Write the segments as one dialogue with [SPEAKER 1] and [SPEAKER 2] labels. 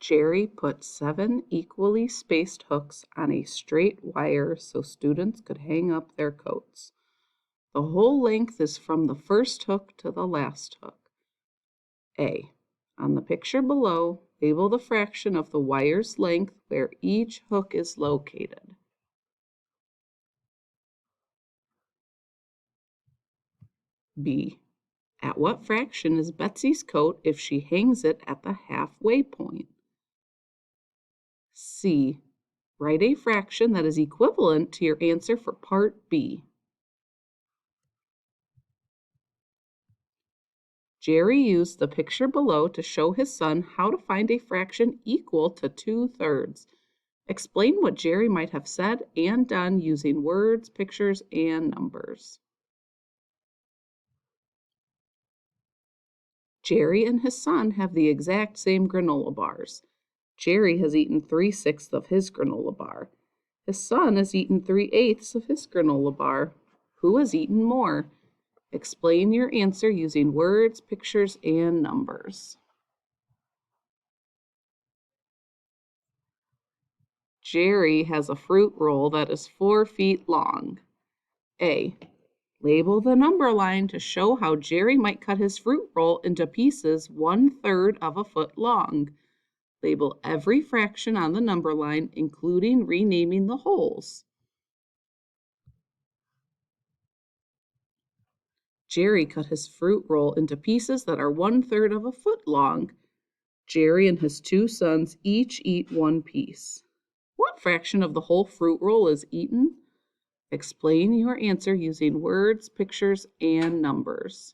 [SPEAKER 1] Jerry put 7 equally spaced hooks on a straight wire so students could hang up their coats. The whole length is from the first hook to the last hook. A. On the picture below, label the fraction of the wire's length where each hook is located. B. At what fraction is Betsy's coat if she hangs it at the halfway point? C. Write a fraction that is equivalent to your answer for part B. Jerry used the picture below to show his son how to find a fraction equal to 2/3. Explain what Jerry might have said and done using words, pictures, and numbers. Jerry and his son have the exact same granola bars. Jerry has eaten 3/6 of his granola bar. His son has eaten 3/8 of his granola bar. Who has eaten more? Explain your answer using words, pictures, and numbers. Jerry has a fruit roll that is 4 feet long. A. Label the number line to show how Jerry might cut his fruit roll into pieces 1/3 of a foot long. Label every fraction on the number line, including renaming the holes. Jerry cut his fruit roll into pieces that are 1/3 of a foot long. Jerry and his 2 sons each eat 1 piece. What fraction of the whole fruit roll is eaten? Explain your answer using words, pictures, and numbers.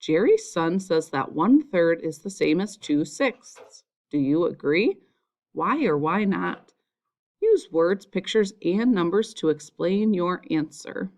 [SPEAKER 1] Jerry's son says that 1/3 is the same as 2/6. Do you agree? Why or why not? Use words, pictures, and numbers to explain your answer.